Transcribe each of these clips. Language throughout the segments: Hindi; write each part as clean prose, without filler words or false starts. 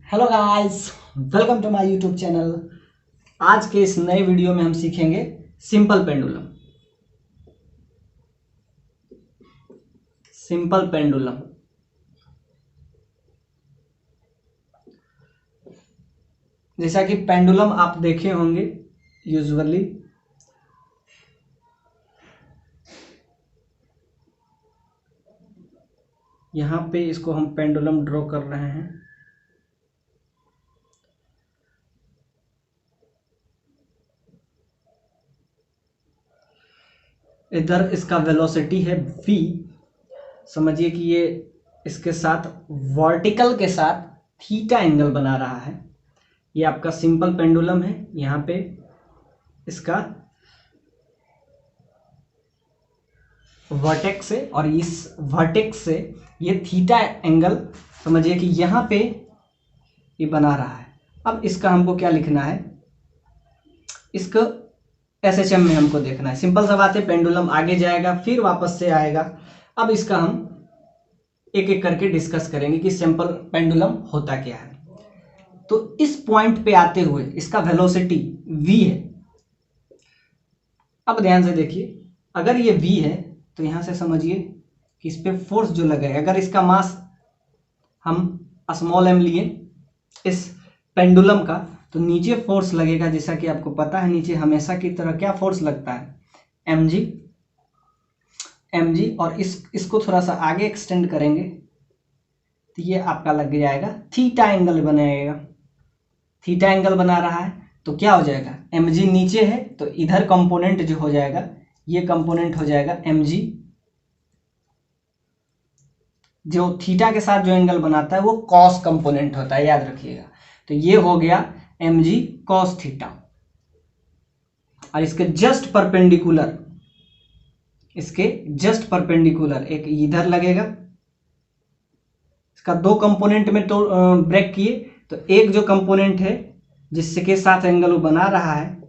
Hello guys, welcome to my YouTube channel. आज के इस नए वीडियो में हम सीखेंगे सिंपल पेंडुलम। सिंपल पेंडुलम जैसा कि पेंडुलम आप देखे होंगे यूजुअली यहाँ पे इसको हम पेंडुलम ड्रॉ कर रहे हैं। इधर इसका वेलोसिटी है v। समझिए कि ये इसके साथ वर्टिकल के साथ थीटा एंगल बना रहा है। ये आपका सिंपल पेंडुलम है। यहाँ पे इसका वर्टेक्स से और इस वर्टेक्स से ये थीटा एंगल समझिए कि यहाँ पे ये बना रहा है। अब इसका हमको क्या लिखना है, इसको एसएचएम में हमको देखना है। सिंपल सा बात है, पेंडुलम आगे जाएगा फिर वापस से आएगा। अब इसका हम एक एक करके डिस्कस करेंगे कि सिंपल पेंडुलम होता क्या है। तो इस पॉइंट पे आते हुए इसका वेलोसिटी v है। अब ध्यान से देखिए, अगर ये v है तो यहां से समझिए कि इस पे फोर्स जो लगेगा, अगर इसका मास हम स्मॉल m लिए इस पेंडुलम का, तो नीचे फोर्स लगेगा। जैसा कि आपको पता है नीचे हमेशा की तरह क्या फोर्स लगता है, mg। और इसको थोड़ा सा आगे एक्सटेंड करेंगे तो ये आपका लग जाएगा थीटा एंगल बनाएगा। थीटा एंगल बना रहा है तो क्या हो जाएगा, mg नीचे है तो इधर कंपोनेंट जो हो जाएगा, ये कंपोनेंट हो जाएगा mg। जो थीटा के साथ जो एंगल बनाता है वो कॉस कंपोनेंट होता है, याद रखिएगा। तो ये हो गया mg cos थीटा। और इसके जस्ट परपेंडिकुलर एक इधर लगेगा। इसका दो कंपोनेंट में तो ब्रेक किए, तो एक जो कंपोनेंट है जिसके साथ एंगल वो बना रहा है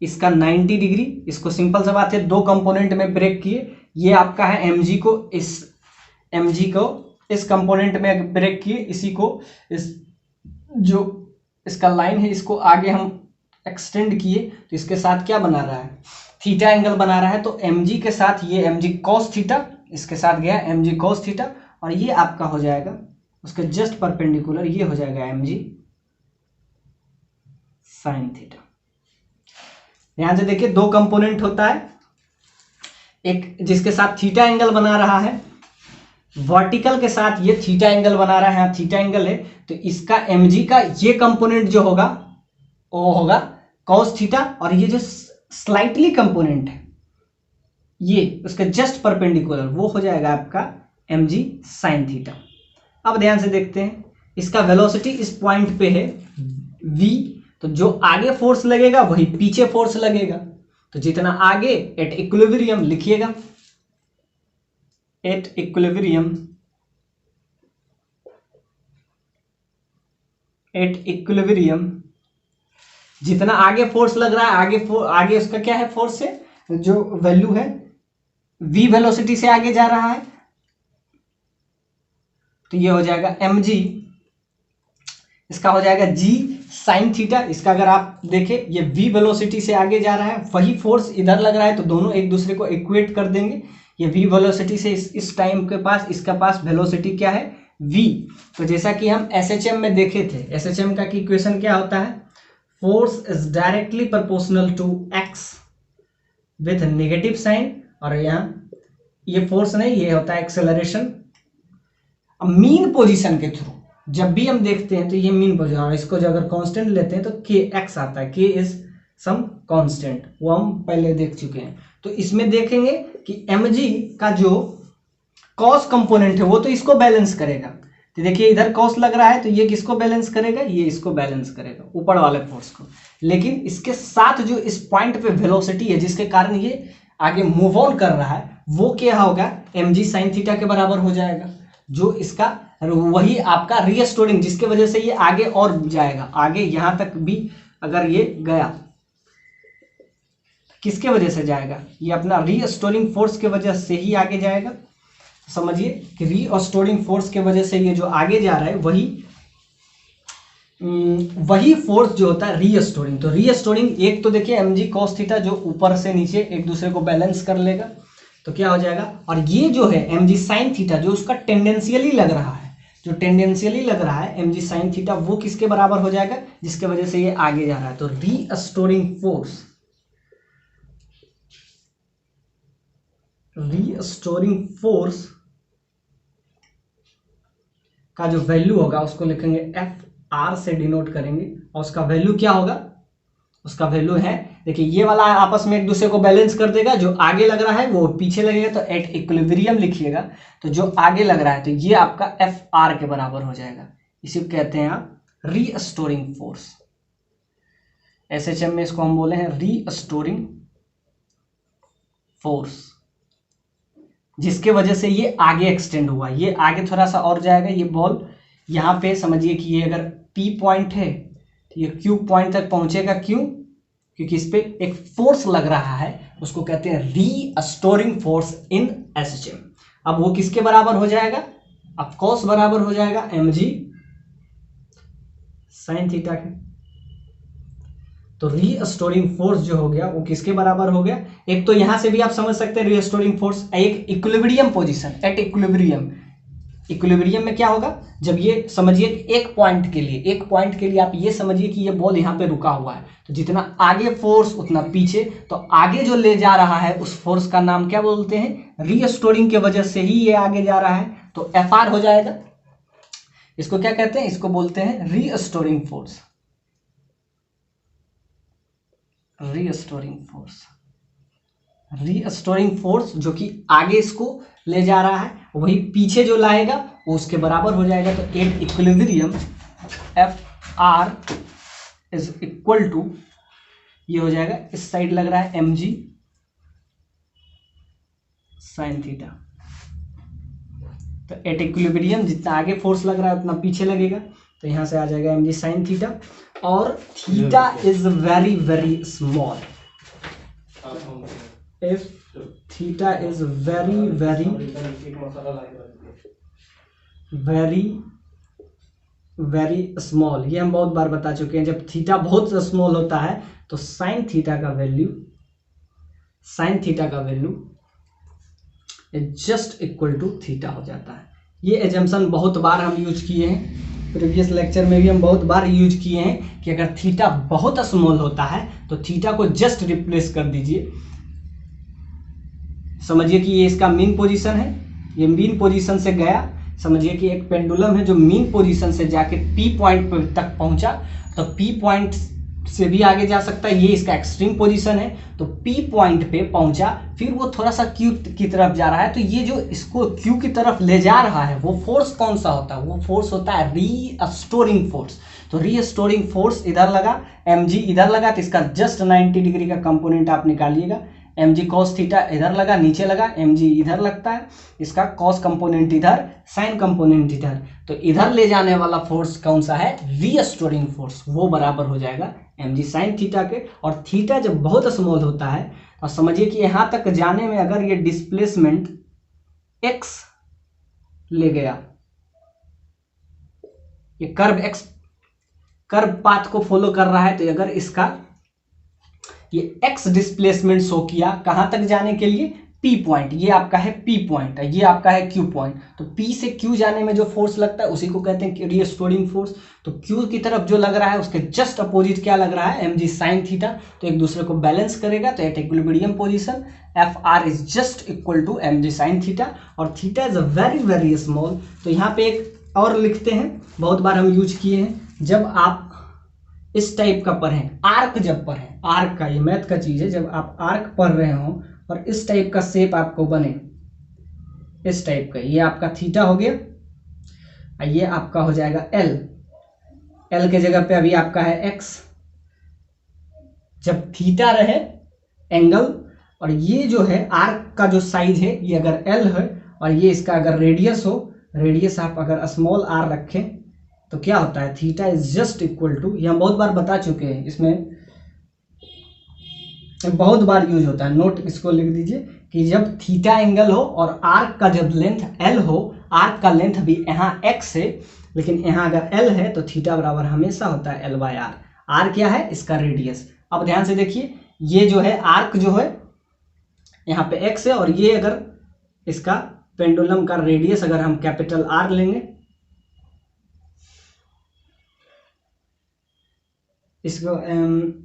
इसका 90 डिग्री। इसको सिंपल सा बात है, दो कंपोनेंट में ब्रेक किए, ये आपका है mg को इस कंपोनेंट में ब्रेक किए, इसी को इस जो इसका लाइन है इसको आगे हम एक्सटेंड किए, तो इसके साथ क्या बना रहा है, थीटा एंगल बना रहा है। तो mg के साथ ये mg cos थीटा, इसके साथ गया mg cos थीटा, और ये आपका हो जाएगा उसके जस्ट परपेंडिकुलर, ये हो जाएगा mg sin थीटा। ध्यान से देखिए, दो कंपोनेंट होता है, एक जिसके साथ थीटा एंगल बना रहा है, वर्टिकल के साथ ये थीटा एंगल बना रहा है, थीटा एंगल है, तो इसका mg का ये कंपोनेंट जो होगा वो होगा cos थीटा, और ये जो स्लाइटली कंपोनेंट है ये उसके जस्ट परपेंडिकुलर वो हो जाएगा आपका mg sin थीटा। अब ध्यान से देखते हैं, इसका वेलोसिटी इस पॉइंट पे है v, तो जो आगे फोर्स लगेगा वही पीछे फोर्स लगेगा। तो जितना आगे एट इक्विलिब्रियम लिखिएगा, एट इक्विलिब्रियम जितना आगे फोर्स लग रहा है, आगे उसका क्या है, फोर्स है, जो वैल्यू है v वेलोसिटी से आगे जा रहा है, तो ये हो जाएगा mg, इसका हो जाएगा g sin थीटा। इसका अगर आप देखें, ये v वेलोसिटी से आगे जा रहा है, वही फोर्स इधर लग रहा है, तो दोनों एक दूसरे को इक्वेट कर देंगे। ये v वेलोसिटी से इस टाइम के पास, इसका पास वेलोसिटी क्या है, v। तो जैसा कि हम एसएचएम में देखे थे, एसएचएम का इक्वेशन क्या होता है, force is directly proportional to x with negative sign, और यहाँ ये फोर्स नहीं, ये होता है एक्सेलरेशन मीन पोजीशन के थ्रू। जब भी हम देखते हैं तो ये मीन पोजीशन, और इसको जो अगर कांस्टेंट लेते हैं तो kx आता है, k इज सम कांस्टेंट, वो हम पहले देख चुके हैं। तो इसमें देखेंगे कि mg का जो कॉस कंपोनेंट है वो तो इसको बैलेंस करेगा। तो देखिए इधर कॉस लग रहा है, तो ये किसको बैलेंस करेगा, ये इसको बैलेंस करेगा, ऊपर वाले फोर्स को। लेकिन इसके साथ जो इस पॉइंट पे वेलोसिटी है जिसके कारण ये आगे मूव ऑन कर रहा है, वो क्या होगा, mg sin थीटा के बराबर हो जाएगा। जो इसका वही आपका रीस्टोरिंग, जिसके वजह से ये आगे और जाएगा, आगे यहां तक भी अगर ये गया, किसके वजह से जाएगा, ये अपना रीस्टोरिंग फोर्स के वजह से ही आगे जाएगा। समझिए कि रीस्टोरिंग फोर्स के वजह से ये जो आगे जा रहा है वही फोर्स जो होता है रीस्टोरिंग। तो रीस्टोरिंग एक तो देखिए mg cos थीटा जो ऊपर से नीचे एक दूसरे को बैलेंस कर लेगा, तो क्या हो जाएगा, और ये जो है mg sin थीटा जो उसका टेंडेंशियली लग रहा है, जो टेंडेंशियली लग रहा है mg sin थीटा, वो किसके बराबर हो जाएगा, जिसके वजह से ये आगे जा रहा है। तो रीस्टोरिंग फोर्स का जो वैल्यू होगा उसको लिखेंगे एफ आर से डिनोट करेंगे, और उसका वैल्यू क्या होगा, उसका वैल्यू है, देखिए ये वाला आपस में एक दूसरे को बैलेंस कर देगा, जो आगे लग रहा है वो पीछे लगेगा, तो एट इक्विलिब्रियम लिखिएगा, तो जो आगे लग रहा है तो ये आपका एफ आर के बराबर हो जाएगा। इसी को कहते हैं आप रीस्टोरिंग फोर्स। एसएचएम में इसको हम बोले हैं रीस्टोरिंग फोर्स, जिसके वजह से ये आगे एक्सटेंड हुआ, ये आगे थोड़ा सा और जाएगा। ये बॉल यहाँ पे समझिए कि ये अगर P पॉइंट है तो ये Q पॉइंट तक पहुंचेगा, क्यों, क्योंकि इस पे एक फोर्स लग रहा है, उसको कहते हैं रीस्टोरिंग फोर्स इन एसएचएम। अब वो किसके बराबर हो जाएगा, ऑफ कोर्स बराबर हो जाएगा mg sin थीटा के। तो रीस्टोरिंग फोर्स जो हो गया वो किसके बराबर हो गया, एक तो यहां से भी आप समझ सकते हैं रीस्टोरिंग फोर्स एक equilibrium position, at equilibrium. Equilibrium में क्या होगा, जब ये समझिए एक पॉइंट के लिए आप ये समझिए कि ये बॉल यहाँ पे रुका हुआ है, तो जितना आगे फोर्स उतना पीछे, तो आगे जो ले जा रहा है उस फोर्स का नाम क्या बोलते हैं, रीस्टोरिंग के वजह से ही ये आगे जा रहा है, तो एफ आर हो जाएगा। इसको क्या कहते हैं, इसको बोलते हैं रीस्टोरिंग फोर्स। रीस्टोरिंग फोर्स जो कि आगे इसको ले जा रहा है, वही पीछे जो लाएगा वो उसके बराबर हो जाएगा। तो at equilibrium F R is equal to, ये हो जाएगा, इस साइड लग रहा है mg sin थीटा। तो एट इक्विलिब्रियम जितना आगे फोर्स लग रहा है उतना पीछे लगेगा, तो यहां से आ जाएगा mg sin थीटा, और theta is very very small. If theta is very small, ये हम बहुत बार बता चुके हैं, जब थीटा बहुत स्मॉल होता है तो साइन थीटा का value is just equal to theta हो जाता है। ये एजम्पशन बहुत बार हम यूज किए हैं, प्रीवियस लेक्चर में भी हम बहुत बार यूज किए हैं कि अगर थीटा बहुत स्मॉल होता है तो थीटा को जस्ट रिप्लेस कर दीजिए। समझिए कि ये इसका मीन पोजीशन है, ये मीन पोजीशन से गया, समझिए कि एक पेंडुलम है जो मीन पोजीशन से जाके पी पॉइंट तक पहुंचा, तो पी पॉइंट से भी आगे जा सकता है, ये इसका एक्सट्रीम पोजीशन है, तो पी पॉइंट पे पहुंचा, फिर वो थोड़ा सा क्यू की तरफ जा रहा है, तो ये जो इसको क्यू की तरफ ले जा रहा है वो फोर्स कौन सा होता है, वो फोर्स होता है रीस्टोरिंग फोर्स। तो रीस्टोरिंग फोर्स इधर लगा, mg इधर लगा, तो इसका जस्ट 90 डिग्री का कंपोनेंट आप निकालिएगा। mg cos थीटा इधर लगा, नीचे लगा, mg इधर लगता है, इसका cos कंपोनेंट इधर, sin कंपोनेंट इधर, तो इधर ले जाने वाला फोर्स कौन सा है, रीस्टोरिंग फोर्स, वो बराबर हो जाएगा mg sin थीटा के। और थीटा जब बहुत स्मॉल होता है, और समझिए कि यहां तक जाने में अगर ये डिस्प्लेसमेंट x ले गया, ये कर्व पाथ को फॉलो कर रहा है, तो अगर इसका ये x डिस्प्लेसमेंट शो किया कहां तक जाने के लिए, P पॉइंट, ये आपका है P पॉइंट, ये आपका है Q पॉइंट, तो P से Q जाने में जो फोर्स लगता है उसी को कहते हैं रीस्टोरिंग फोर्स। तो Q की तरफ जो लग रहा है उसके जस्ट अपोजिट क्या लग रहा है, mg sin थीटा, तो एक दूसरे को बैलेंस करेगा, तो at equilibrium position F R is just equal to mg sin theta, और theta is very very small. तो यहाँ पे एक और लिखते हैं, बहुत बार हम यूज किए हैं, जब आप इस टाइप का पढ़ें, आर्क जब पढ़ें, आर्क का, ये मैथ का चीज है, जब आप आर्क पढ़ रहे हो और इस टाइप का शेप आपको बने, इस टाइप का, ये आपका थीटा हो गया, ये आपका हो जाएगा एल के जगह पे अभी आपका है एक्स। जब थीटा रहे एंगल, और ये जो है आर्क का जो साइज है ये अगर एल है, और ये इसका अगर रेडियस हो, रेडियस आप अगर स्मॉल आर रखें तो क्या होता है, theta is just equal to, ये हम बहुत बार बता चुके हैं, इसमें बहुत बार यूज होता है, नोट इसको लिख दीजिए कि जब थीटा एंगल हो और आर्क का जब लेंथ एल हो, आर्क का लेंथ भी यहाँ एक्स है लेकिन यहाँ अगर एल है तो थीटा बराबर हमेशा होता है एल बाय आर। आर क्या है? इसका रेडियस। अब ध्यान से देखिए, ये जो है आर्क जो है यहाँ पे एक्स है और ये अगर इसका पेंडुलम का रेडियस अगर हम कैपिटल आर लेंगे,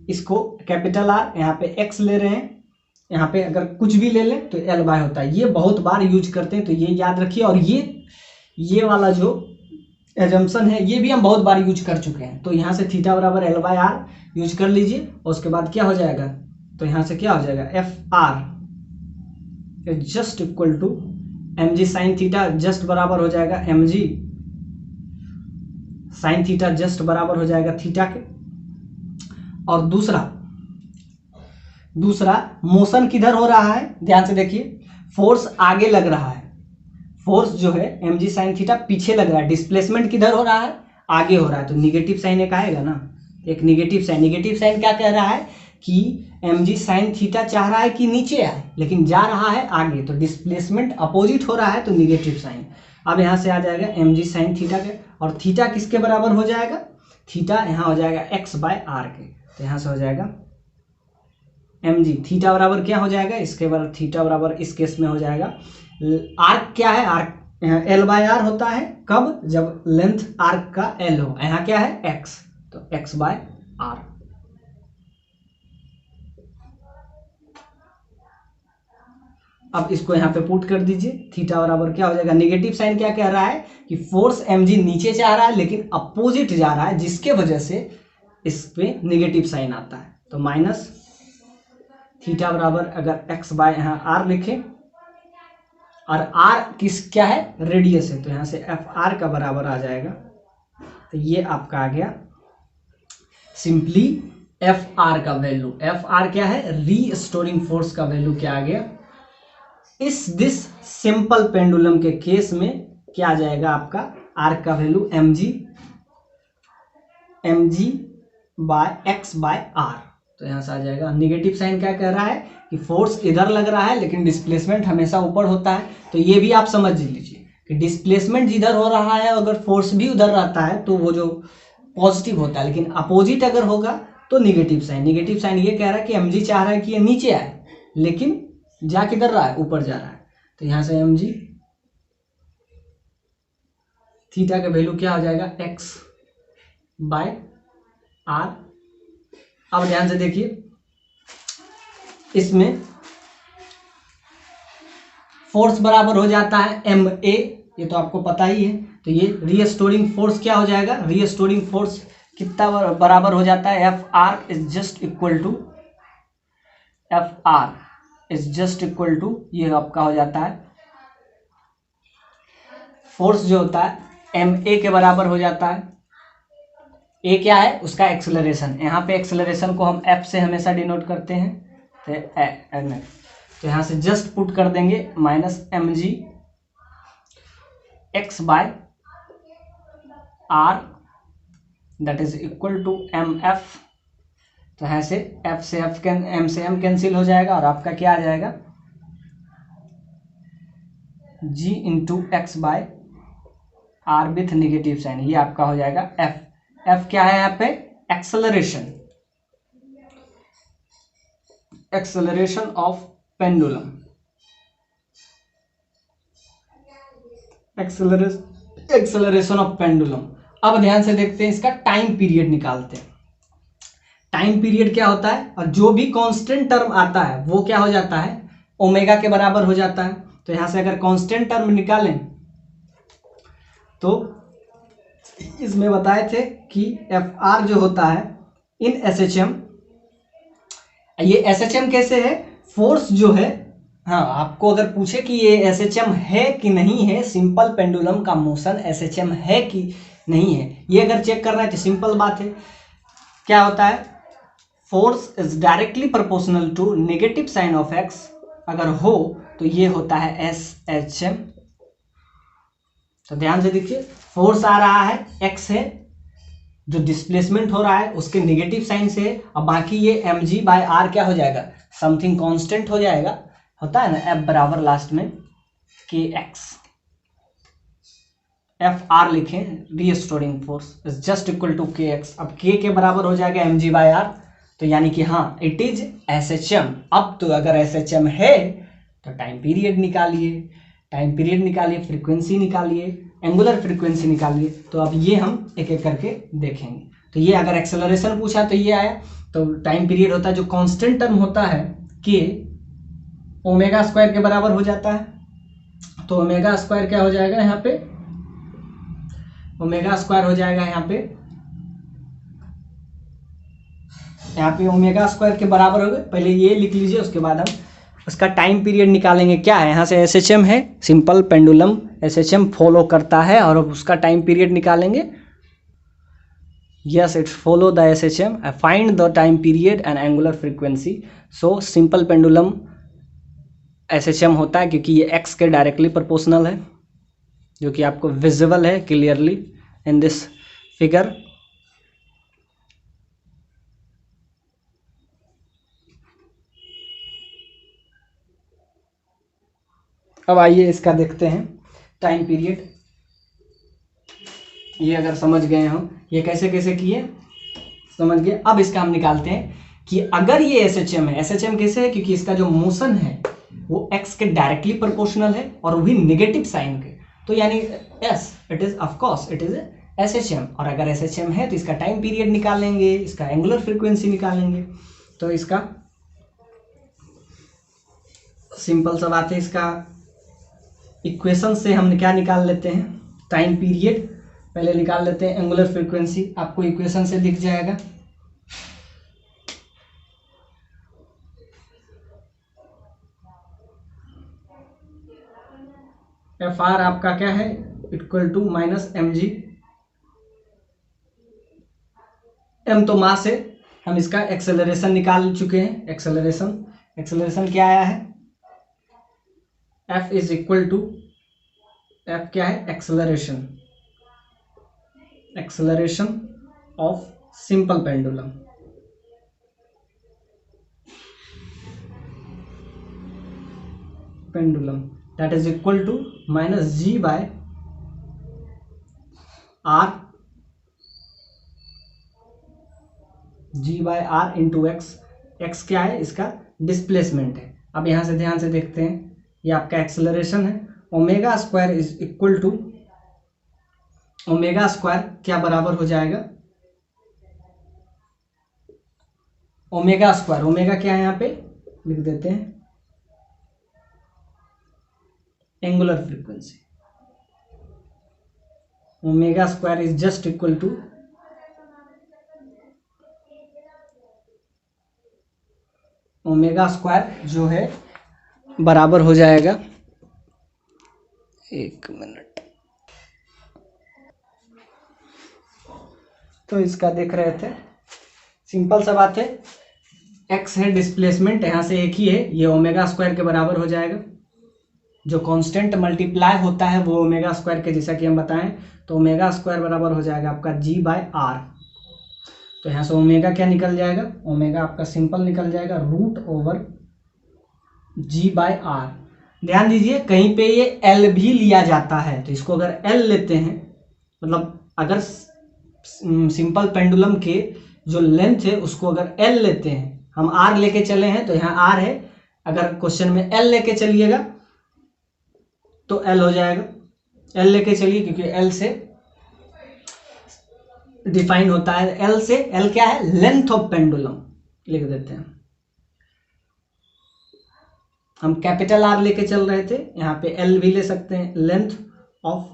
इसको कैपिटल आर, यहाँ पे एक्स ले रहे हैं, यहाँ पे अगर कुछ भी ले लें तो एल बाय होता है। ये बहुत बार यूज करते हैं तो ये याद रखिए। और ये वाला जो एजम्पशन है ये भी हम बहुत बार यूज कर चुके हैं। तो यहाँ से थीटा बराबर एल बाय आर यूज कर लीजिए और उसके बाद क्या हो जाएगा, तो यहाँ से क्या हो जाएगा, F R is just equal to m g sine theta, just बराबर हो जाएगा m g sine theta, just बराबर हो जाएगा थीटा के। और दूसरा मोशन किधर हो रहा है, ध्यान से देखिए, फोर्स आगे लग रहा है, फोर्स जो है एम जी साइन थीटा पीछे लग रहा है, डिस्प्लेसमेंट किधर हो रहा है, आगे हो रहा है, तो निगेटिव साइन एक आएगा ना, एक निगेटिव साइन। निगेटिव साइन क्या कह रहा है कि एम जी साइन थीटा चाह रहा है कि नीचे आए लेकिन जा रहा है आगे, तो डिस्प्लेसमेंट अपोजिट हो रहा है तो निगेटिव साइन। अब यहाँ से आ जाएगा एम जी साइन थीटा के, और थीटा किसके बराबर हो जाएगा, थीटा यहाँ हो जाएगा एक्स बाय आर के, तो यहाँ से हो जाएगा एम जी थीटा बराबर क्या हो जाएगा, इसके बराबर थीटा बराबर इस केस में हो जाएगा आर्क क्या है, आर्क एल बाय आर होता है, कब, जब लेंथ आर्क का एल हो, यहाँ क्या है एक्स, तो एक्स बाय आर। अब इसको यहाँ पे पुट कर दीजिए, थीटा बराबर क्या हो जाएगा, निगेटिव साइन क्या कह रहा है कि फोर्स mg नीचे जा रहा है लेकिन अपोजिट जा रहा है, जिसके वजह से इस पे निगेटिव साइन आता है, तो माइनस थीटा बराबर अगर x बाय यहाँ r लिखें, और r किस क्या है, रेडियस है, तो यहाँ से एफ आर का बराबर आ जाएगा, तो ये आपका आ गया सिंपली एफ आर का वैल्यू। एफ आर क्या है, रीस्टोरिंग फोर्स का वैल्यू क्या आ गया। इस दिस सिंपल पेंडुलम के केस में क्या आ जाएगा आपका, आर का value m g by x by R, तो यहाँ से आ जाएगा। निगेटिव साइन क्या कह रहा है कि फोर्स इधर लग रहा है लेकिन डिस्प्लेसमेंट हमेशा ऊपर होता है, तो ये भी आप समझ लीजिए कि डिस्प्लेसमेंट जिधर हो रहा है अगर फोर्स भी उधर रहता है तो वो जो पॉजिटिव होता है, लेकिन अपोजिट अगर होगा तो निगेटिव साइन। निगेटिव साइन ये कह रहा है कि एम जी चाह रहा है कि ये नीचे आए लेकिन जा किधर रहा है, ऊपर जा रहा है, तो यहाँ से एम जी थीटा का वैल्यू क्या हो जाएगा, एक्स बाय आर। अब ध्यान से देखिए, इसमें फोर्स बराबर हो जाता है एम ए, ये तो आपको पता ही है, तो ये रीस्टोरिंग फोर्स क्या हो जाएगा, रीस्टोरिंग फोर्स कितना बराबर हो जाता है, F R is just equal to ये आपका हो जाता है, फोर्स जो होता है एम ए के बराबर हो जाता है। ए क्या है, उसका एक्सेलरेशन, यहाँ पे एक्सेलरेशन को हम एफ से हमेशा डिनोट करते हैं, तो यहाँ से जस्ट पुट कर देंगे minus m g x by R that is equal to m f, तो यहाँ से एफ से एम से एम कैंसिल हो जाएगा और आपका क्या आ जाएगा, g into x by r with negative sign, ये आपका हो जाएगा एफ। एफ क्या है यहाँ पे, acceleration of pendulum, acceleration of pendulum. अब ध्यान से देखते हैं, इसका टाइम पीरियड निकालते हैं। टाइम पीरियड क्या होता है, और जो भी कांस्टेंट टर्म आता है वो क्या हो जाता है, ओमेगा के बराबर हो जाता है। तो यहां से अगर कांस्टेंट टर्म निकालें तो इसमें बताए थे कि एफ आर जो होता है इन एस एच एम, ये एस एच एम कैसे है, फोर्स जो है, हाँ आपको अगर पूछे कि ये एस एच एम है कि नहीं है, सिंपल पेंडुलम का मोशन एस एच एम है कि नहीं है, ये अगर चेक करना है तो सिंपल बात है, क्या होता है, force is directly proportional to negative sign of x, अगर हो तो ये होता है एस एच एम। तो ध्यान से देखिए, फोर्स आ रहा है एक्स है, जो डिस्प्लेसमेंट हो रहा है उसके नेगेटिव साइन से है, और बाकी ये mg/r क्या हो जाएगा, समथिंग कांस्टेंट हो जाएगा, होता है ना, f बराबर लास्ट में kx, एफ आर लिखें, restoring force is just equal to k x. अब के बराबर हो जाएगा mg/r, तो यानी कि हाँ इट इज SHM। अब तो अगर SHM है तो टाइम पीरियड निकालिए, टाइम पीरियड निकालिए, फ्रीक्वेंसी निकालिए, एंगुलर फ्रीक्वेंसी निकालिए। तो अब ये हम एक एक करके देखेंगे। तो ये अगर एक्सेलरेशन पूछा तो ये आया, तो टाइम पीरियड होता है जो कांस्टेंट टर्म होता है के ओमेगा स्क्वायर के बराबर हो जाता है। तो ओमेगा स्क्वायर क्या हो जाएगा यहाँ पे, ओमेगा स्क्वायर हो जाएगा यहाँ पे ओमेगा स्क्वायर के बराबर हो गए। पहले ये लिख लीजिए, उसके बाद हम उसका टाइम पीरियड निकालेंगे। क्या है यहाँ से, SHM है, सिंपल पेंडुलम SHM फॉलो करता है, और अब उसका टाइम पीरियड निकालेंगे। Yes, it's follow the SHM, find the time period and angular frequency. So simple pendulum SHM होता है क्योंकि ये x के डायरेक्टली प्रोपोर्शनल है, जो कि आपको विजिबल है क्लियरली इन दिस फिगर। अब आइए इसका देखते हैं टाइम पीरियड। ये अगर समझ गए हम ये कैसे कैसे किए, समझ गए। अब इसका हम निकालते हैं कि अगर ये SHM है, SHM कैसे है, क्योंकि इसका जो मोशन है वो x के डायरेक्टली प्रोपोर्शनल है और वो भी नेगेटिव साइन के, तो यानी yes it is of course it is SHM। और अगर SHM है तो इसका टाइम पीरियड निकालेंगे, इसका एंगुलर फ्रीक्वेंसी निकालेंगे। तो इसका सिंपल सा बात है, इसका इक्वेशन से हम क्या निकाल लेते हैं, टाइम पीरियड पहले निकाल लेते हैं, एंगुलर फ्रीक्वेंसी आपको इक्वेशन से दिख जाएगा। एफ आर आपका क्या है, equal to minus mg, m तो मास है। हम इसका एक्सेलरेशन निकाल चुके हैं, एक्सेलरेशन क्या आया है, f is equal to, f क्या है, acceleration of simple pendulum, that is equal to minus g/r, into x. X क्या है, इसका डिस्प्लेसमेंट है। अब यहां से ध्यान से देखते हैं, ये आपका एक्सेलरेशन है। Omega square is equal to, omega square क्या बराबर हो जाएगा, ओमेगा स्क्वायर, ओमेगा क्या है यहाँ पे लिख देते हैं, angular frequency. Omega square is just equal to omega square जो है बराबर हो जाएगा, एक मिनट, तो इसका देख रहे थे, सिंपल सा बात है, x है डिस्प्लेसमेंट, यहां से एक ही है, ये ओमेगा स्क्वायर के बराबर हो जाएगा। जो कांस्टेंट मल्टीप्लाई होता है वो ओमेगा स्क्वायर के, जैसा कि हम बताएं, तो ओमेगा स्क्वायर बराबर हो जाएगा आपका g/r। तो यहाँ से ओमेगा क्या निकल जाएगा, ओमेगा आपका सिंपल निकल जाएगा √g/r। ध्यान दीजिए कहीं पे ये L भी लिया जाता है, तो इसको अगर L लेते हैं, मतलब अगर सिंपल पेंडुलम के जो लेंथ है उसको अगर L लेते हैं, हम R लेके चले हैं तो यहाँ R है, अगर क्वेश्चन में L लेके चलिएगा तो L हो जाएगा, L लेके चलिए क्योंकि L से डिफाइन होता है, L से, L क्या है, लेंथ ऑफ पेंडुलम लिख देते हैं। हम कैपिटल R लेके चल रहे थे, यहाँ पे L भी ले सकते हैं, length of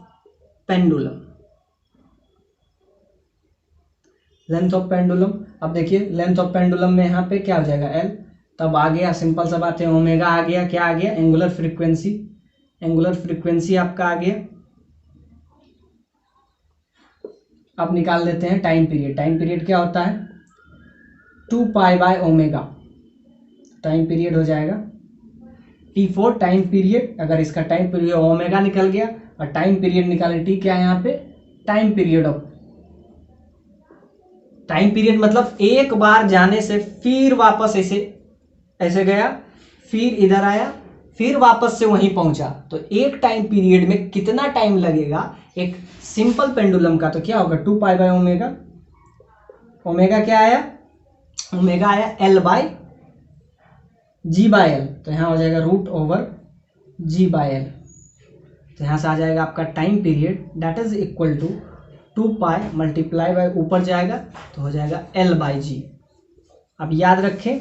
pendulum, length of pendulum. अब देखिए लेंथ ऑफ पेंडुलम में यहाँ पे क्या हो जाएगा, L, तब आ गया, सिंपल सा बात है, ओमेगा आ गया, क्या आ गया, एंगुलर फ्रीक्वेंसी, एंगुलर फ्रीक्वेंसी आपका आ गया। अब निकाल लेते हैं टाइम पीरियड। टाइम पीरियड क्या होता है, 2π/ω, टाइम पीरियड हो जाएगा T4 टाइम पीरियड। अगर इसका टाइम पीरियड ओमेगा निकल गया और टाइम पीरियड निकाले, T क्या है यहाँ पे, time period of time period मतलब एक बार जाने से फिर वापस ऐसे ऐसे गया, फिर इधर आया, फिर वापस से वहीं पहुंचा, तो एक टाइम पीरियड में कितना टाइम लगेगा एक सिंपल पेंडुलम का, तो क्या होगा 2 पाई बाय ओमेगा। ओमेगा क्या आया, ओमेगा आया L by g by L, तो यहाँ हो जाएगा root over g by L. तो यहाँ से आ जाएगा आपका time period that is equal to 2 pi multiply by ऊपर जाएगा तो हो जाएगा L बाई जी। अब याद रखें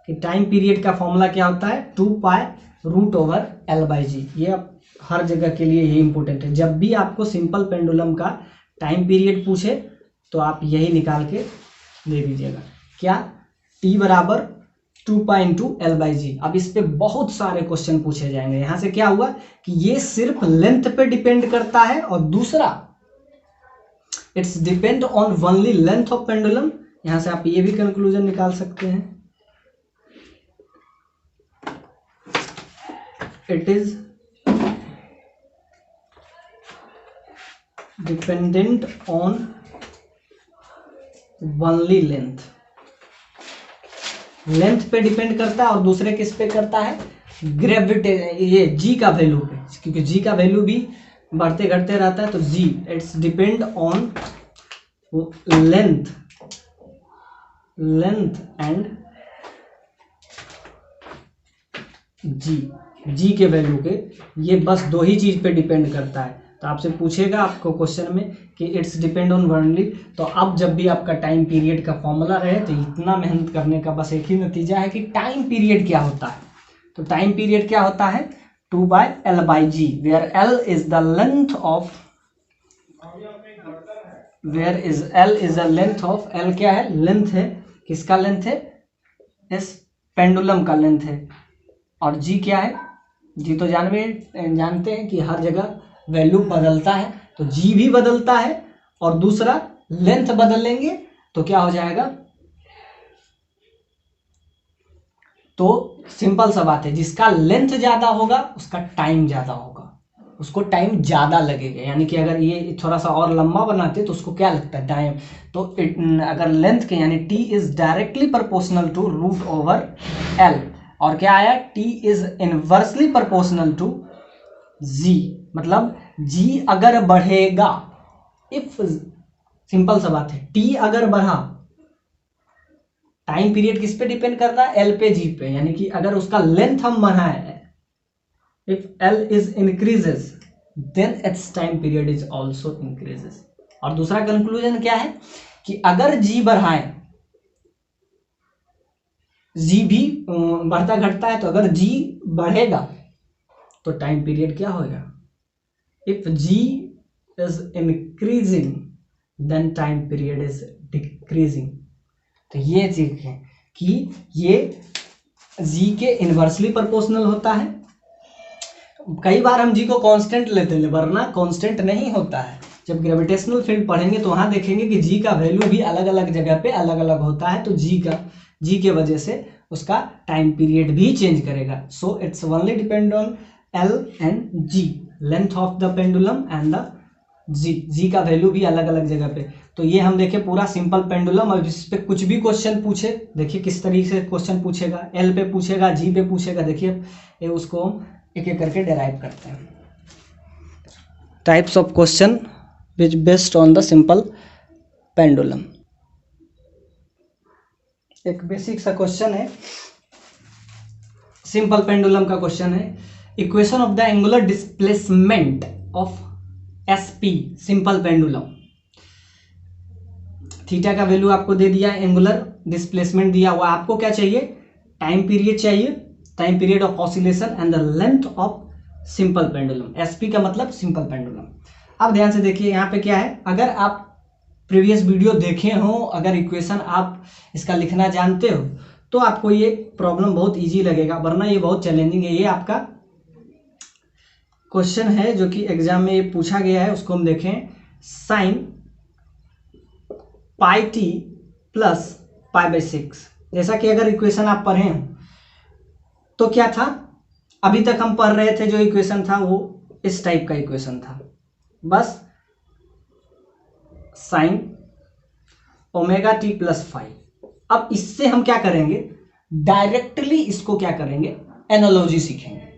कि टाइम पीरियड का फॉर्मूला क्या होता है 2 pi root over L by g. ये अब हर जगह के लिए ये इंपॉर्टेंट है, जब भी आपको सिंपल पेंडुलम का टाइम पीरियड पूछे तो आप यही निकाल के दे दीजिएगा, क्या T बराबर 2 पाई इंटू एल बाई जी। अब इस पे बहुत सारे क्वेश्चन पूछे जाएंगे। यहां से क्या हुआ कि ये सिर्फ लेंथ पे डिपेंड करता है, और दूसरा it's depend on only length of pendulum. यहां से आप ये भी कंक्लूजन निकाल सकते हैं, it is dependent on only length. Length पे डिपेंड करता है और दूसरे किस पे करता है, ग्रेविटे ये जी का वैल्यू पे, क्योंकि जी का वैल्यू भी बढ़ते घटते रहता है, तो g it's depend on length and g के वैल्यू पे, ये बस दो ही चीज पे डिपेंड करता है। तो आपसे पूछेगा आपको क्वेश्चन में कि इट्स डिपेंड ऑन ओनली, तो अब जब भी आपका टाइम पीरियड का फॉर्मूला रहे तो इतना मेहनत करने का बस एक ही नतीजा है कि टाइम पीरियड क्या होता है। तो टाइम पीरियड क्या होता है 2 by L by g, where L is the length of, where is L is the length of, L क्या है लेंथ है, किसका लेंथ है इस पेंडुलम का लेंथ है, और जी क्या है, जी तो जानते हैं कि हर जगह वैल्यू बदलता है, तो जी भी बदलता है, और दूसरा लेंथ बदलेंगे तो क्या हो जाएगा, तो सिंपल सा बात है जिसका लेंथ ज्यादा होगा उसका टाइम ज्यादा होगा, उसको टाइम ज्यादा लगेगा। यानी कि अगर ये थोड़ा सा और लंबा बनाते तो उसको क्या लगता है टाइम, तो अगर लेंथ के यानी T is directly proportional to root over L, और क्या आया T is inversely proportional to g, मतलब जी अगर बढ़ेगा, इफ सिंपल सा बात है टी अगर बढ़ा, टाइम पीरियड किस पे डिपेंड करता है एल पे जी पे, यानी कि अगर उसका लेंथ हम बढ़ाए, if L is increases then its time period is also increases. और दूसरा कंक्लूजन क्या है कि अगर जी बढ़ाए, जी भी बढ़ता घटता है, तो अगर जी बढ़ेगा तो टाइम पीरियड क्या होगा, if g is increasing then time period is decreasing. तो ये चीज है कि ये जी के इनवर्सली प्रोपोर्शनल होता है। कई बार हम जी को कांस्टेंट लेते हैं, वरना कांस्टेंट नहीं होता है। जब ग्रेविटेशनल फील्ड पढ़ेंगे तो वहां देखेंगे कि जी का वैल्यू भी अलग अलग जगह पे अलग अलग होता है, तो जी के वजह से उसका टाइम पीरियड भी चेंज करेगा। So it's only depend on L and g, length of the pendulum and the g का वैल्यू भी अलग अलग जगह पे। तो ये हम देखे पूरा सिंपल पेंडुलम, और इस पे कुछ भी क्वेश्चन पूछे, देखिए किस तरीके से क्वेश्चन पूछेगा, एल पे पूछेगा, जी पे पूछेगा, देखिए ये उसको एक एक करके डेराइव करते हैं। Types of question which based on the simple pendulum. एक बेसिक सा क्वेश्चन है, सिंपल पेंडुलम का क्वेश्चन है, equation of the angular displacement of SP simple pendulum. Theta का वैल्यू आपको दे दिया, एंगुलर डिस्प्लेसमेंट दिया हुआ, आपको क्या चाहिए टाइम पीरियड चाहिए, time period of oscillation and the length of simple pendulum. SP का मतलब सिंपल पेंडुलम। अब ध्यान से देखिए यहाँ पे क्या है, अगर आप प्रीवियस वीडियो देखे हो, अगर इक्वेशन आप इसका लिखना जानते हो तो आपको ये प्रॉब्लम बहुत इजी लगेगा, वरना ये बहुत चैलेंजिंग है। ये आपका क्वेश्चन है जो कि एग्जाम में ये पूछा गया है, उसको हम देखें, sine pi T plus pi by 6। जैसा कि अगर इक्वेशन आप पढ़े हो तो क्या था, अभी तक हम पढ़ रहे थे जो इक्वेशन था वो इस टाइप का इक्वेशन था, बस साइन ओमेगा टी प्लस 5। अब इससे हम क्या करेंगे, डायरेक्टली इसको क्या करेंगे, एनालॉजी सीखेंगे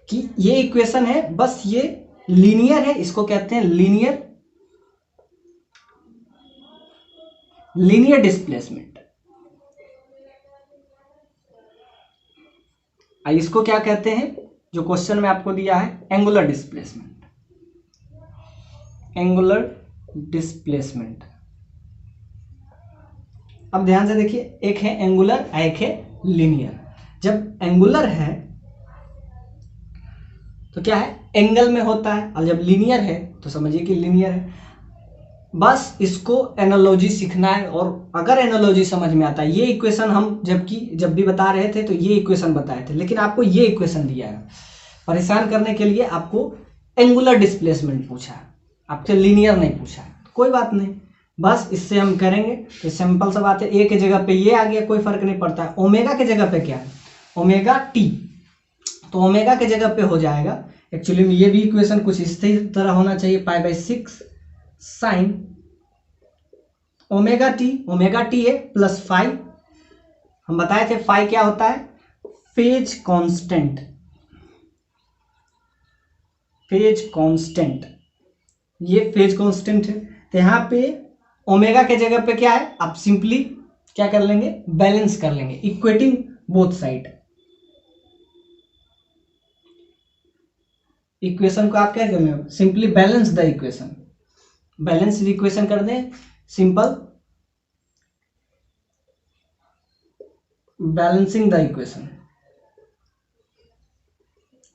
कि ये इक्वेशन है, बस ये लीनियर है, इसको कहते हैं लीनियर डिस्प्लेसमेंट। इसको क्या कहते हैं, जो क्वेश्चन में आपको दिया है, एंगुलर डिस्प्लेसमेंट। Angular displacement. अब ध्यान से देखिए, एक है एंगुलर, एक है लीनियर। जब एंगुलर है तो क्या है, एंगल में होता है, और जब लीनियर है तो समझिए कि लीनियर है। बस इसको एनालॉजी सीखना है, और अगर एनालॉजी समझ में आता है, ये इक्वेशन हम जब भी बता रहे थे तो ये इक्वेशन बताए थे, लेकिन आपको ये इक्वेशन दिया है परेशान करने के लिए, आपको एंगुलर डिस्प्लेसमेंट पूछा है, आपसे लीनियर नहीं पूछा है। कोई बात नहीं, बस इससे हम करेंगे तो सिंपल सा बात है, ए के जगह पे ये आ गया, कोई फर्क नहीं पड़ता है। ओमेगा के जगह पे क्या है, ओमेगा टी, तो ओमेगा के जगह पे हो जाएगा, एक्चुअली में ये भी इक्वेशन कुछ इस तरह होना चाहिए, π/6 साइन ओमेगा टी है प्लस 5। हम बताए थे फाई क्या होता है, फेज कांस्टेंट। फेज कांस्टेंट, ये फेज कांस्टेंट है। तो यहां पे ओमेगा के जगह पे क्या है, आप सिंपली क्या कर लेंगे, बैलेंस कर लेंगे, इक्वेटिंग बोथ साइड। इक्वेशन को आप क्या करेंगे, simply balance the equation, balance equation कर दें, सिंपल बैलेंसिंग द इक्वेशन।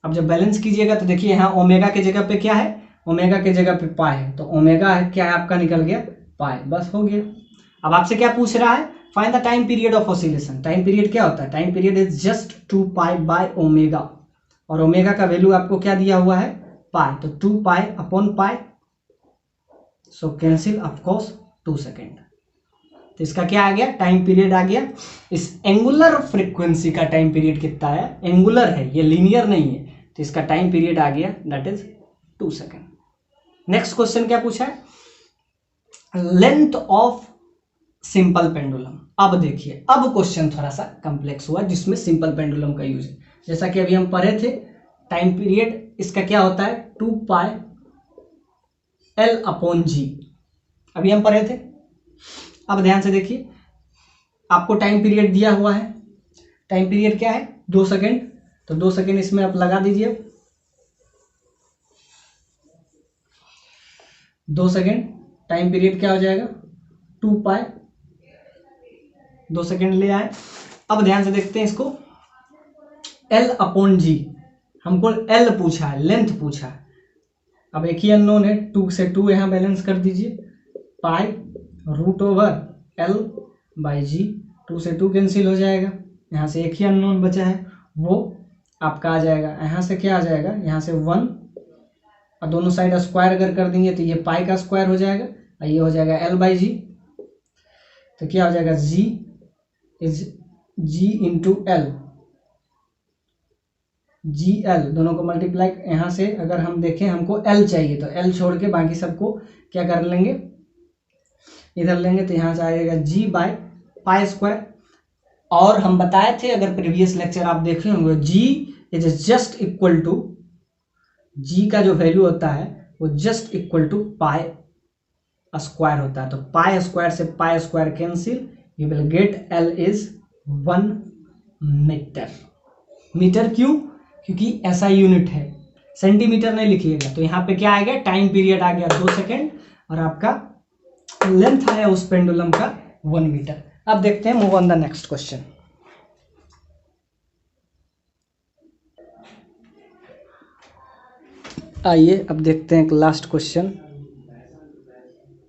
अब जब बैलेंस कीजिएगा तो देखिए यहाँ ओमेगा के जगह पे क्या है, ओमेगा के जगह पे पाई है, तो ओमेगा है क्या है आपका, निकल गया पाई, बस हो गया। अब आपसे क्या पूछ रहा है, find the time period of oscillation. Time period क्या होता है, टाइम पीरियड इज जस्ट 2π/ओमेगा, और ओमेगा का वैल्यू आपको क्या दिया हुआ है, पाई, तो 2π/पाई, सो कैंसिल ऑफकोर्स 2 सेकेंड। तो इसका क्या आ गया, टाइम पीरियड आ गया। इस एंगुलर फ्रीक्वेंसी का टाइम पीरियड कितना है, एंगुलर है, ये लीनियर नहीं है, तो इसका टाइम पीरियड आ गया, that is 2 second. Next question क्या पूछा है, लेंथ ऑफ सिंपल पेंडुलम। अब देखिए, अब क्वेश्चन थोड़ा सा कॉम्प्लेक्स हुआ, जिसमें सिंपल पेंडुलम का यूज है। जैसा कि अभी हम पढ़े थे, टाइम पीरियड इसका क्या होता है, 2πL/g, अभी हम पढ़े थे। अब ध्यान से देखिए, आपको टाइम पीरियड दिया हुआ है, टाइम पीरियड क्या है, 2 सेकेंड, तो 2 सेकेंड इसमें आप लगा दीजिए, 2 सेकेंड टाइम पीरियड क्या हो जाएगा, 2π, 2 सेकेंड ले आए। अब ध्यान से देखते हैं इसको, L/g, हमको L पूछा है, लेंथ पूछा है। अब एक ही अननोन है, 2 से 2 यहाँ बैलेंस कर दीजिए, π√L/g, 2 से 2 कैंसिल हो जाएगा, यहाँ से एक ही अननोन बचा है, वो आपका आ जाएगा, यहाँ से क्या आ जाएगा, यहाँ से 1, और दोनों साइड स्क्वायर अगर कर देंगे तो ये पाई का स्क्वायर हो जाएगा, और ये हो जाएगा L/g, तो क्या हो जाएगा, G × L, GL, दोनों को मल्टीप्लाई, यहाँ से अगर हम देखें, हमको L चाहिए, तो L छोड़ के बाकी सबको क्या कर लेंगे, इधर लेंगे, तो यहाँ से आएगा G/π²। और हम बताए थे, अगर प्रीवियस लेक्चर आप देखे होंगे, G is just equal to, G का जो वैल्यू होता है वो just equal to pi square होता है, तो पाई स्क्वायर से pi square cancel, you will get L is 1 metre. Metre क्यों, क्योंकि ऐसा यूनिट है, सेंटीमीटर नहीं लिखिएगा। तो यहाँ पे क्या आ गया, टाइम पीरियड आ गया 2 सेकेंड, और आपका लेंथ आया उस पेंडुलम का 1 मीटर। अब देखते हैं, move on the next question. आइए अब देखते हैं एक लास्ट क्वेश्चन।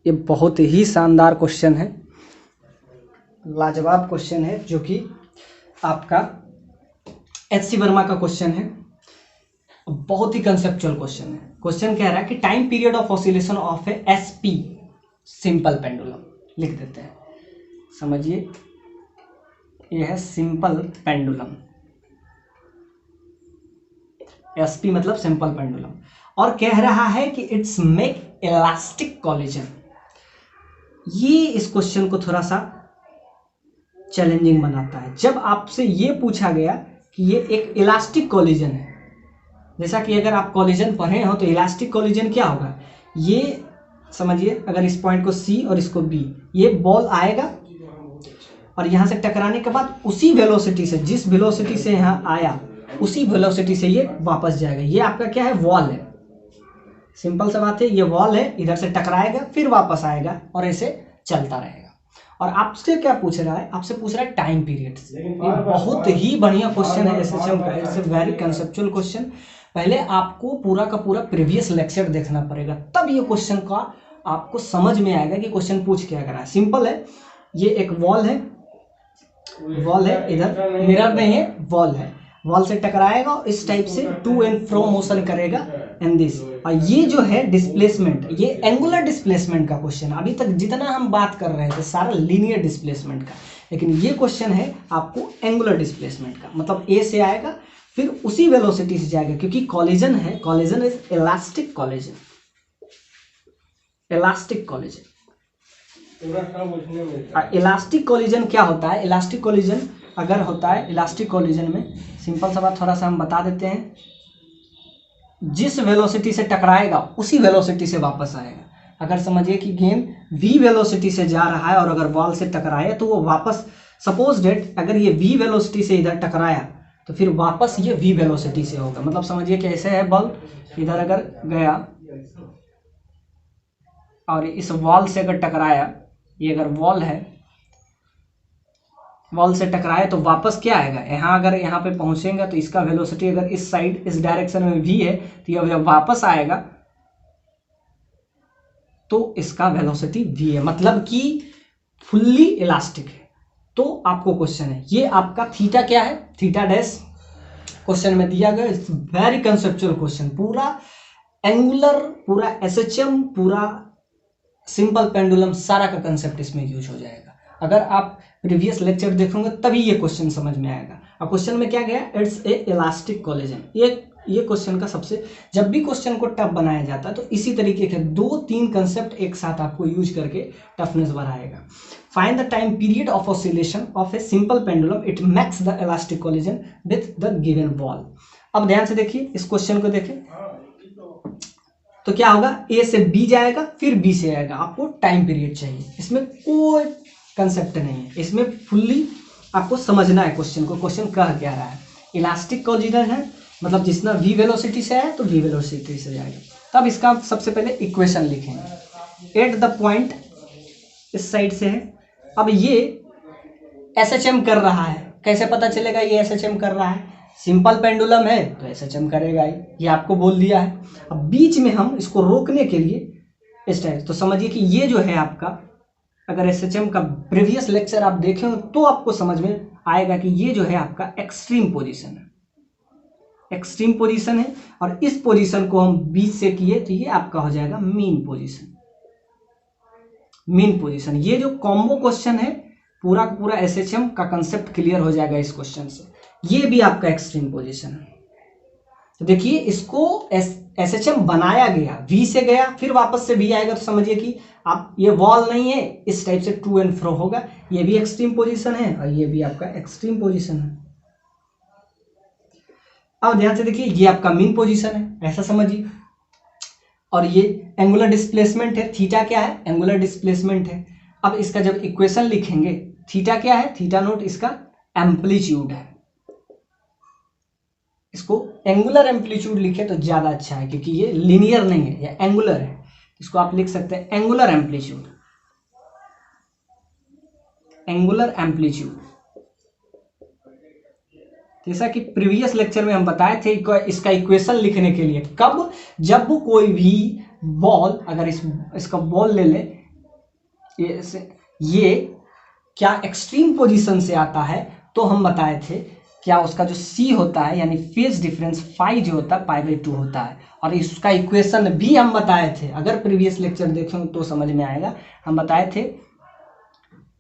ये बहुत ही शानदार क्वेश्चन है, लाजवाब क्वेश्चन है, जो कि आपका HC वर्मा का क्वेश्चन है, बहुत ही कंसेप्चुअल क्वेश्चन है। क्वेश्चन कह रहा है कि time period of oscillation of A SP simple pendulum, लिख देते हैं, समझिए, यह है सिंपल पेंडुलम, SP मतलब सिंपल पेंडुलम, और कह रहा है कि इट्स मेक इलास्टिक कॉलिजन। ये इस क्वेश्चन को थोड़ा सा चैलेंजिंग बनाता है। जब आपसे ये पूछा गया कि ये एक इलास्टिक कोलिजन है, जैसा कि अगर आप कोलिजन पढ़े हो तो इलास्टिक कोलिजन क्या होगा, ये समझिए अगर इस पॉइंट को सी और इसको बी, ये बॉल आएगा और यहाँ से टकराने के बाद उसी वेलोसिटी से, जिस वेलोसिटी से यहाँ आया उसी वेलोसिटी से ये वापस जाएगा। ये आपका क्या है, वॉल है। सिंपल सा बात है, ये वॉल है, इधर से टकराएगा फिर वापस आएगा और ऐसे चलता रहेगा। और आपसे क्या पूछ रहा है, आपसे पूछ रहा है टाइम पीरियड। ये बहुत ही बढ़िया क्वेश्चन है एसएसएम का, it's a very conceptual question. पहले आपको पूरा का पूरा प्रीवियस लेक्चर देखना पड़ेगा, तब ये क्वेश्चन का आपको समझ में आएगा कि क्वेश्चन पूछ क्या कर रहा है। सिंपल है, ये एक वॉल है, इधर मिरर नहीं है, वॉल है, वॉल से टकराएगा और इस टाइप से टू एंड फ्रो मोशन करेगा एंड दिस। और ये जो है डिस्प्लेसमेंट, ये एंगुलर डिस्प्लेसमेंट का क्वेश्चन। अभी तक जितना हम बात कर रहे थे सारा लीनियर डिस्प्लेसमेंट का, लेकिन ये क्वेश्चन है आपको एंगुलर डिस्प्लेसमेंट का। मतलब ए से आएगा फिर उसी वेलोसिटी से जाएगा, क्योंकि कॉलिजन है, collision is elastic collision, elastic collision. Elastic collision क्या होता है, इलास्टिक कोलिजन अगर होता है, इलास्टिक कोलिजन में सिंपल सा बात थोड़ा सा हम बता देते हैं, जिस वेलोसिटी से टकराएगा उसी वेलोसिटी से वापस आएगा। अगर समझिए कि गेंद v वेलोसिटी से जा रहा है और अगर बॉल से टकराए तो वो वापस, सपोज डेट अगर ये v वेलोसिटी से इधर टकराया तो फिर वापस ये v वेलोसिटी से होगा। मतलब समझिए कि ऐसे है, बॉल इधर अगर गया और इस वॉल से अगर टकराया, ये अगर वॉल है, वॉल से टकराए तो वापस क्या आएगा, यहाँ अगर यहाँ पे पहुंचेगा तो इसका वेलोसिटी अगर इस साइड इस डायरेक्शन में v है तो ये जब वापस आएगा तो इसका वेलोसिटी v है, मतलब कि फुल्ली इलास्टिक है। तो आपको क्वेश्चन है, ये आपका थीटा क्या है, थीटा डैश क्वेश्चन में दिया गया। वेरी कंसेप्चुअल क्वेश्चन, पूरा एंगुलर, पूरा एसएचएम, पूरा सिंपल पेंडुलम, सारा का कंसेप्ट इसमें यूज हो जाएगा। अगर आप प्रीवियस लेक्चर देखोगे तभी ये क्वेश्चन समझ में आएगा। अब क्वेश्चन में क्या गया, इट्स ए इलास्टिक कोलिजन। ये क्वेश्चन का सबसे, जब भी क्वेश्चन को टफ बनाया जाता है तो इसी तरीके के 2-3 कंसेप्ट एक साथ आपको यूज करके टफनेस बढ़ाएगा। Find the time period of oscillation of a simple pendulum, it makes the elastic collision with the given ball. अब ध्यान से देखिए इस क्वेश्चन को, देखिए तो क्या होगा, ए से बी जाएगा फिर बी से आएगा, आपको टाइम पीरियड चाहिए। इसमें कोई कंसेप्ट नहीं है, इसमें फुल्ली आपको समझना है क्वेश्चन को, क्वेश्चन कह क्या रहा है। इलास्टिक कोलिजन है, मतलब जितना v वेलोसिटी से है तो v वेलोसिटी से जाएगा। तब इसका सबसे पहले इक्वेशन लिखेंगे। एट द पॉइंट इस साइड से है, अब ये एसएचएम कर रहा है, कैसे पता चलेगा ये एसएचएम कर रहा है, सिंपल पेंडुलम है तो एसएचएम करेगा ही, ये आपको बोल दिया है। अब बीच में हम इसको रोकने के लिए इस टाइप, तो समझिए कि ये जो है आपका, अगर एसएचएम का प्रीवियस लेक्चर आप देखें तो आपको समझ में आएगा कि ये जो है आपका एक्सट्रीम पोजीशन है, एक्सट्रीम पोजीशन है। और इस पोजीशन को हम बीच से किए तो ये आपका हो जाएगा मीन पोजीशन, मीन पोजीशन। ये जो कॉम्बो क्वेश्चन है, पूरा का पूरा एसएचएम का कंसेप्ट क्लियर हो जाएगा इस क्वेश्चन से। ये भी आपका एक्सट्रीम पोजीशन है। तो देखिए इसको एसएचएम बनाया गया, वी से गया फिर वापस से वी आएगा, तो समझिए कि आप, ये वॉल नहीं है, इस टाइप से टू एंड फ्रो होगा। ये भी एक्सट्रीम पोजीशन है और ये भी आपका एक्सट्रीम पोजीशन है। अब ध्यान से देखिए, ये आपका मीन पोजीशन है, ऐसा समझिए। और ये एंगुलर डिस्प्लेसमेंट है, थीटा क्या है, एंगुलर डिस्प्लेसमेंट है। अब इसका जब इक्वेशन लिखेंगे, थीटा क्या है, थीटा नोट इसका एम्पलीट्यूड है। इसको एंगुलर एम्पलीट्यूड लिखे तो ज्यादा अच्छा है, क्योंकि ये लीनियर नहीं है, ये एंगुलर है। इसको आप लिख सकते हैं एंगुलर एम्पलीट्यूड, एंगुलर एम्पलीट्यूड। जैसा कि प्रीवियस लेक्चर में हम बताए थे, इसका इक्वेशन लिखने के लिए, कब, जब कोई भी बॉल, अगर इसका बॉल ले ले, ये क्या एक्सट्रीम पोजीशन से आता है, तो हम बताए थे क्या उसका जो c होता है, यानी फेज डिफरेंस फाई जो होता है π/2 होता है। और इसका इक्वेशन भी हम बताए थे, अगर प्रीवियस लेक्चर देखें तो समझ में आएगा। हम बताए थे,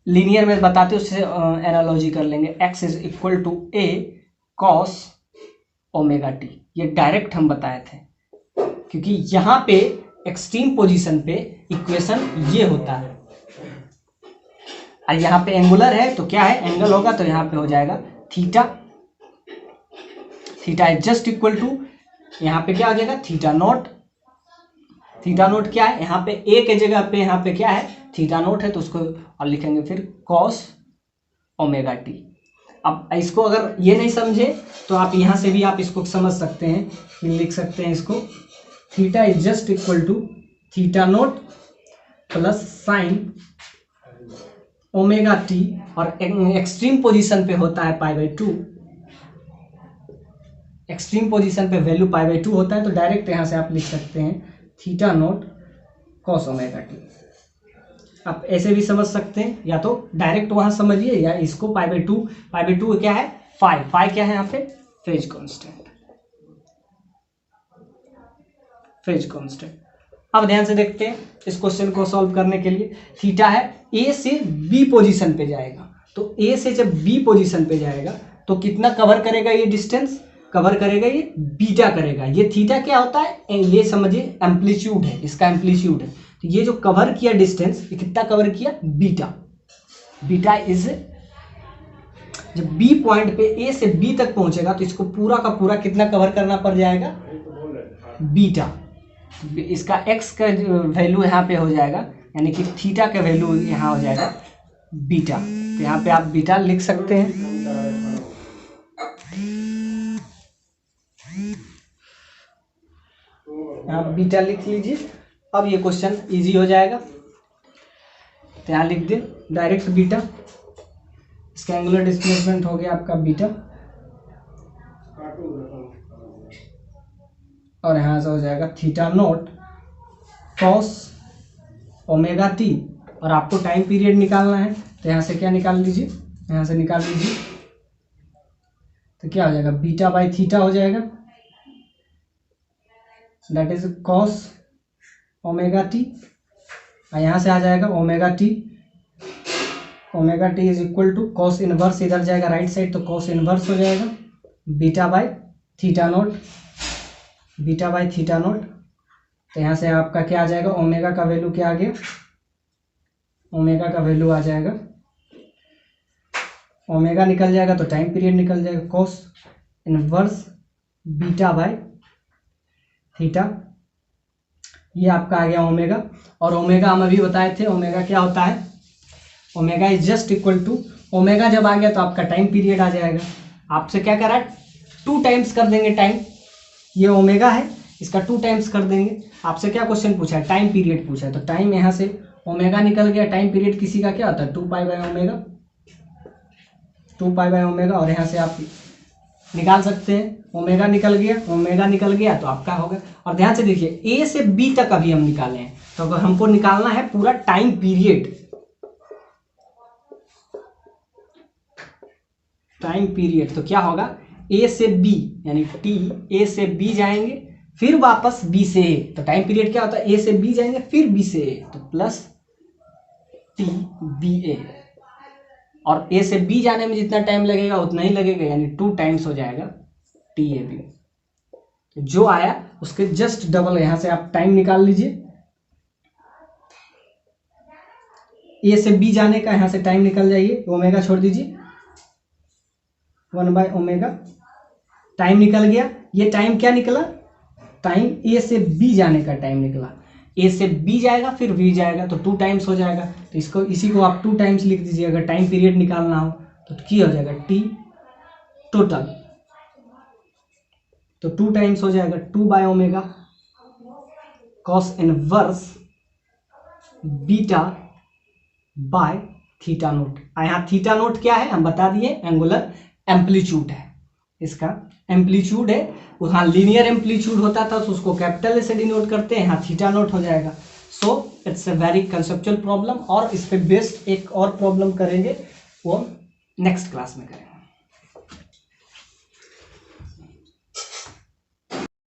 लीनियर में बताते उससे एनालॉजी कर लेंगे, x is equal to a cos omega t। ये डायरेक्ट हम बताए थे, क्योंकि यहाँ पे एक्सट्रीम पोजीशन पे इक्वेशन ये होता है, और यहाँ पे एंगुलर है तो क्या है, एंगल होगा, तो यहाँ पे हो जाएगा theta. Theta is just equal to, यहाँ पे क्या हो जाएगा, थीटा नोट। थीटा नोट क्या है, यहाँ पे ए के जगह पे यहाँ पे क्या है, थीटा नोट है, तो उसको और लिखेंगे फिर कॉस ओमेगा टी। अब इसको अगर ये नहीं समझे तो आप यहाँ से भी आप इसको समझ सकते हैं, लिख सकते हैं इसको, theta is just equal to theta naught plus sine omega t, और एक्सट्रीम पोजीशन पे होता है π/2, एक्सट्रीम पोजीशन पे वैल्यू π/2 होता है, तो डायरेक्ट यहाँ से आप लिख सकते हैं theta note cos omega T. आप ऐसे भी समझ सकते हैं, या तो डायरेक्ट वहां समझिए, या इसको π/2 क्या है, फाई क्या है यहाँ पे, फेज कांस्टेंट, फेज कांस्टेंट। अब ध्यान से देखते हैं इस क्वेश्चन को सॉल्व करने के लिए। थीटा है ए से बी पोजीशन पे जाएगा, तो ए से जब बी पोजीशन पे जाएगा तो कितना कवर करेगा, ये डिस्टेंस कवर करेगा, ये बीटा करेगा। ये थीटा क्या होता है, ये समझिए एम्पलीट्यूड है, इसका एम्पलीट्यूड है। तो ये जो कवर किया डिस्टेंस, ये कितना कवर किया, बीटा। बीटा इज, जब बी पॉइंट पे ए से बी तक पहुंचेगा तो इसको पूरा का पूरा कितना कवर करना पड़ जाएगा, बीटा। इसका एक्स का वैल्यू यहाँ पे हो जाएगा, यानी कि थीटा का वैल्यू यहाँ हो जाएगा बीटा। तो यहाँ पे आप बीटा लिख सकते हैं। आप बीटा लिख लीजिए। अब ये क्वेश्चन इजी हो जाएगा, तो यहाँ लिख दें डायरेक्ट बीटा। इसका एंगुलर डिस्प्लेसमेंट हो गया आपका बीटा, और यहाँ से हो जाएगा theta note cos omega t, और आपको टाइम पीरियड निकालना है, तो यहाँ से क्या निकाल लीजिए, यहाँ से निकाल लीजिए, तो क्या हो जाएगा, बीटा बाई थीटा हो जाएगा, that is cos omega t. और यहाँ से आ जाएगा omega t, omega t is equal to cos inverse, इधर जाएगा राइट साइड, तो कॉस इनवर्स हो जाएगा beta by theta naught, beta by theta naught. तो यहाँ से आपका क्या आ जाएगा, ओमेगा का वैल्यू क्या आ गया, ओमेगा का वैल्यू आ जाएगा, ओमेगा निकल जाएगा तो टाइम पीरियड निकल जाएगा, cos inverse beta by theta, ये आपका आ गया ओमेगा। और ओमेगा हम अभी बताए थे, ओमेगा क्या होता है, omega is just equal to, omega जब आ गया तो आपका टाइम पीरियड आ जाएगा। आपसे क्या करा है, 2 टाइम्स कर देंगे टाइम, ये ओमेगा है, इसका 2 टाइम्स कर देंगे। आपसे क्या क्वेश्चन पूछा है, टाइम पीरियड पूछा है, तो टाइम यहाँ से ओमेगा निकल गया, टाइम पीरियड किसी का क्या होता है, 2π/ओमेगा, 2π/ओमेगा, और यहाँ से आप निकाल सकते हैं, ओमेगा निकल गया, ओमेगा निकल गया तो आपका होगा। और ध्यान से देखिए, ए से बी तक अभी हम निकाले हैं, तो अगर हमको निकालना है पूरा टाइम पीरियड, टाइम पीरियड, तो क्या होगा, ए से बी यानी टी, ए से बी जाएंगे फिर वापस बी से ए, तो टाइम पीरियड क्या होता है, ए से बी जाएंगे फिर बी से ए, तो प्लस टी बी ए, और ए से बी जाने में जितना टाइम लगेगा उतना ही लगेगा, यानी 2 टाइम्स हो जाएगा टी ए बी। जो आया उसके जस्ट डबल यहाँ से आप टाइम निकाल लीजिए, ए से बी जाने का यहाँ से टाइम निकल जाइए, ओमेगा छोड़ दीजिए, 1/ओमेगा, टाइम निकल गया। ये टाइम क्या निकला, टाइम ए से बी जाने का टाइम निकला, ए से बी जाएगा फिर बी जाएगा, तो 2 टाइम्स हो जाएगा। तो इसको, इसी को आप 2 टाइम्स लिख दीजिए, अगर टाइम पीरियड निकालना हो तो क्या हो जाएगा, टी टोटल, तो 2 टाइम्स हो जाएगा 2/ओमेगा cos inverse beta by theta naught. यहाँ थीटा नोट क्या है हम बता दिए, एंगुलर एम्पलीट्यूड है, इसका एम्पलीट्यूड है, वहाँ लीनियर एम्पलीट्यूड होता था तो उसको कैपिटल से डिनोट करते हैं, यहाँ थीटा नोट हो जाएगा। So it's a very conceptual problem, और इस पे बेस्ड एक और प्रॉब्लम करेंगे, वो नेक्स्ट क्लास में करेंगे।